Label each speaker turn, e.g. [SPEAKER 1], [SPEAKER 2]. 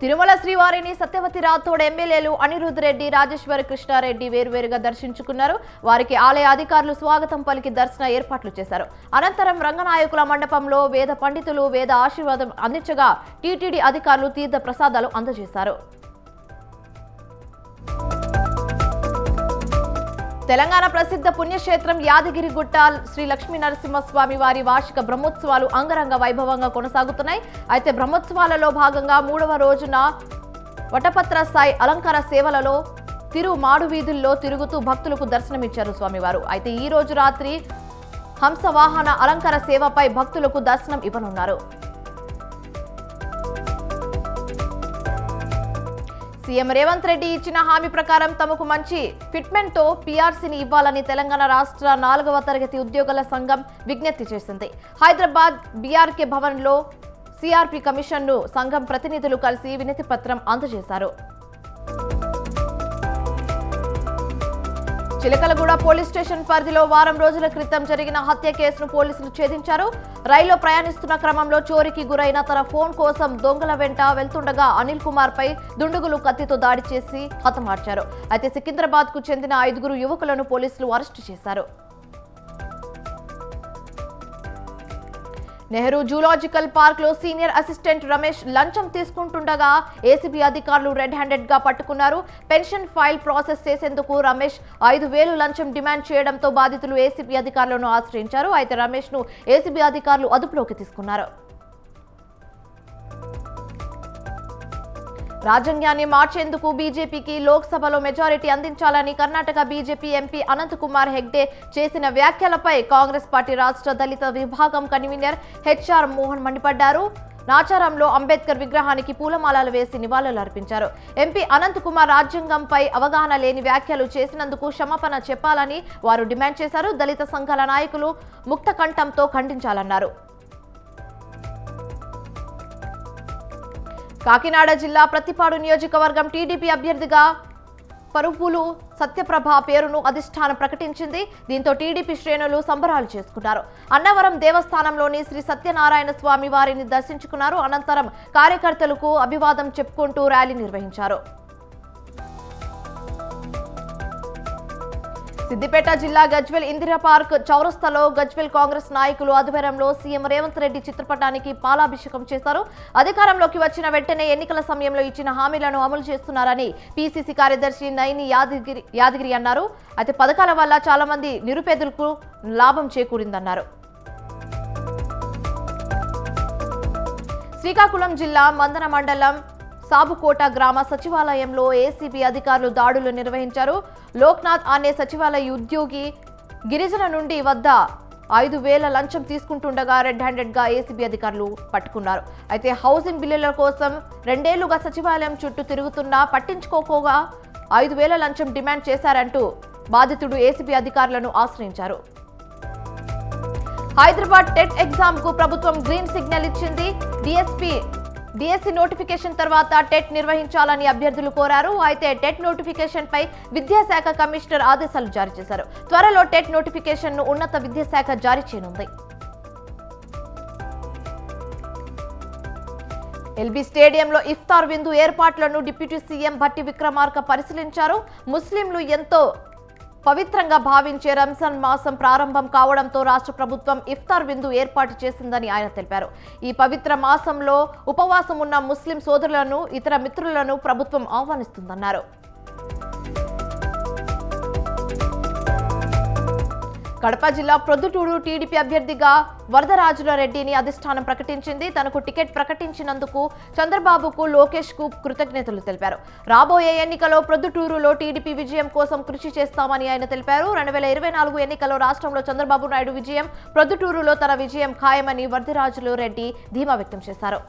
[SPEAKER 1] తిరుమల శ్రీవారిని సత్యవతి రాథోడ్ ఎమ్మెల్యేలు అనిరుద్ రెడ్డి, రాజేశ్వరి కృష్ణారెడ్డి వేరువేరుగా దర్శించుకున్నారు. వారికి ఆలయ అధికారులు స్వాగతం పలికి దర్శన ఏర్పాట్లు చేశారు. అనంతరం రంగనాయకుల మండపంలో వేద పండితులు వేద ఆశీర్వాదం అందించగా టీటీడీ అధికారులు తీర్థ ప్రసాదాలు అందజేశారు. తెలంగాణ ప్రసిద్ధ పుణ్యక్షేత్రం యాదగిరిగుట్ట శ్రీ లక్ష్మీ నరసింహస్వామి వారి వార్షిక బ్రహ్మోత్సవాలు అంగరంగ వైభవంగా కొనసాగుతున్నాయి. అయితే బ్రహ్మోత్సవాలలో భాగంగా 3వ రోజున వటపత్ర సాయి అలంకార సేవలలో తిరు మాడు వీధుల్లో తిరుగుతూ భక్తులకు దర్శనమిచ్చారు స్వామివారు. అయితే ఈ రోజు రాత్రి హంసవాహన అలంకార సేవపై భక్తులకు దర్శనం ఇవ్వనున్నారు. సీఎం రేవంత్ రెడ్డి ఇచ్చిన హామీ ప్రకారం తమకు మంచి ఫిట్మెంట్ తో పీఆర్సీని ఇవ్వాలని తెలంగాణ రాష్ట్ర 4వ తరగతి ఉద్యోగుల సంఘం విజ్ఞప్తి చేసింది. హైదరాబాద్ బీఆర్కే భవన్ లో సిఆర్పీ కమిషన్ ను సంఘం ప్రతినిధులు కలిసి వినతి పత్రం అందజేశారు. చిలకలగూడ పోలీస్ స్టేషన్ పరిధిలో వారం రోజుల క్రితం జరిగిన హత్య కేసును పోలీసులు ఛేదించారు. రైల్లో ప్రయాణిస్తున్న క్రమంలో చోరీకి గురైన తన ఫోన్ కోసం దొంగల వెంట వెళ్తుండగా అనిల్ కుమార్ పై దుండగులు కత్తితో దాడి చేసి హతమార్చారు. అయితే సికింద్రాబాద్ కు చెందిన 5 యువకులను పోలీసులు అరెస్టు చేశారు. నెహ్రూ జూలాజికల్ పార్క్ లో సీనియర్ అసిస్టెంట్ రమేష్ లంచం తీసుకుంటుండగా ఏసీబీ అధికారులు రెడ్ హ్యాండెడ్ గా పట్టుకున్నారు. పెన్షన్ ఫైల్ ప్రాసెస్ చేసేందుకు రమేష్ 5,000 లంచం డిమాండ్ చేయడంతో బాధితులు ఏసీబీ అధికారులను ఆశ్రయించారు. అయితే రమేష్ ను ఏసీబీ అధికారులు అదుపులోకి తీసుకున్నారు. రాజ్యాంగాన్ని మార్చేందుకు బీజేపీకి లోక్సభలో మెజారిటీ అందించాలని కర్ణాటక బీజేపీ ఎంపీ అనంత్ కుమార్ హెగ్డే చేసిన వ్యాఖ్యలపై కాంగ్రెస్ పార్టీ రాష్ట్ర దళిత విభాగం కన్వీనర్ హెచ్ఆర్ మోహన్ మండిపడ్డారు. నాచారంలో అంబేద్కర్ విగ్రహానికి పూలమాలలు వేసి నివాళులు అర్పించారు. ఎంపీ అనంత్ కుమార్ రాజ్యాంగంపై అవగాహన లేని వ్యాఖ్యలు చేసినందుకు క్షమాపణ చెప్పాలని వారు డిమాండ్ చేశారు. దళిత సంఘాల నాయకులు ముక్త కంఠంతో ఖండించాలన్నారు. కాకినాడ జిల్లా ప్రతిపాడు నియోజకవర్గం టీడీపీ అభ్యర్థిగా పరుపులు సత్యప్రభ పేరును అధిష్టానం ప్రకటించింది. దీంతో టీడీపీ శ్రేణులు సంబరాలు చేసుకున్నారు. అన్నవరం దేవస్థానంలోని శ్రీ సత్యనారాయణ స్వామి వారిని దర్శించుకున్నారు. అనంతరం కార్యకర్తలకు అభివాదం చెప్పుకుంటూ ర్యాలీ నిర్వహించారు. సిద్దిపేట జిల్లా గజ్వేల్ ఇందిరా పార్క్ చౌరస్తాలో గజ్వేల్ కాంగ్రెస్ నాయకులు ఆధ్వర్యంలో సీఎం రేవంత్ రెడ్డి చిత్రపటానికి పాలాభిషేకం చేశారు. అధికారంలోకి వచ్చిన వెంటనే ఎన్నికల సమయంలో ఇచ్చిన హామీలను అమలు చేస్తున్నారని పీసీసీ కార్యదర్శి నైని యాదగిరి అన్నారు. అయితే పథకాల వల్ల చాలా మంది నిరుపేదలకు లాభం చేకూరిందన్నారు. శ్రీకాకుళం జిల్లా మందన మండలం సాబుకోట గ్రామ సచివాలయంలో ఏసీబీ అధికారులు దాడులు నిర్వహించారు. లోక్నాథ్ అనే సచివాలయ ఉద్యోగి గిరిజన నుండి వద్ద 5,000 లంచం తీసుకుంటుండగా రెడ్ హ్యాండెడ్ గా ఏసీబీ అధికారులు పట్టుకున్నారు. అయితే హౌసింగ్ బిల్లుల కోసం 2 ఏళ్లుగా సచివాలయం చుట్టూ తిరుగుతున్నా పట్టించుకోగా 5,000 లంచం డిమాండ్ చేశారంటూ బాధితుడు ఏసీబీ అధికారులను ఆశ్రయించారు. హైదరాబాద్ టెట్ ఎగ్జామ్ కు ప్రభుత్వం గ్రీన్ సిగ్నల్ ఇచ్చింది. డిఎస్సీ నోటిఫికేషన్ తర్వాత టెట్ నిర్వహించాలని అభ్యర్థులు కోరారు. అయితే టెట్ నోటిఫికేషన్ పై విద్యాశాఖ కమిషనర్ ఆదేశాలు జారీ చేశారు. త్వరలో టెట్ నోటిఫికేషన్ ను ఉన్నత విద్యాశాఖ జారీ చేయనుంది. ఎల్బీ స్టేడియంలో ఇఫ్తార్ విందు ఏర్పాట్లను డిప్యూటీ సీఎం భట్టి విక్రమార్క పరిశీలించారు. ముస్లింలు ఎంతో పవిత్రంగా భావించే రంజాన్ మాసం ప్రారంభం కావడంతో రాష్ట్ర ప్రభుత్వం ఇఫ్తార్ విందు ఏర్పాటు చేసిందని ఆయన తెలిపారు. ఈ పవిత్ర మాసంలో ఉపవాసం ఉన్న ముస్లిం సోదరులను ఇతర మిత్రులను ప్రభుత్వం ఆహ్వానిస్తుందన్నారు. కడప జిల్లా ప్రొద్దుటూరు టీడీపీ అభ్యర్థిగా వరదరాజుల రెడ్డిని అధిష్టానం ప్రకటించింది. తనకు టికెట్ ప్రకటించినందుకు చంద్రబాబుకు లోకేష్ కు కృతజ్ఞతలు తెలిపారు. రాబోయే ఎన్నికల్లో ప్రొద్దుటూరులో టీడీపీ విజయం కోసం కృషి చేస్తామని ఆయన తెలిపారు. 2024 ఎన్నికల్లో రాష్ట్రంలో చంద్రబాబు నాయుడు విజయం, ప్రొద్దుటూరులో తన విజయం ఖాయమని వరదరాజుల రెడ్డి ధీమా వ్యక్తం చేశారు.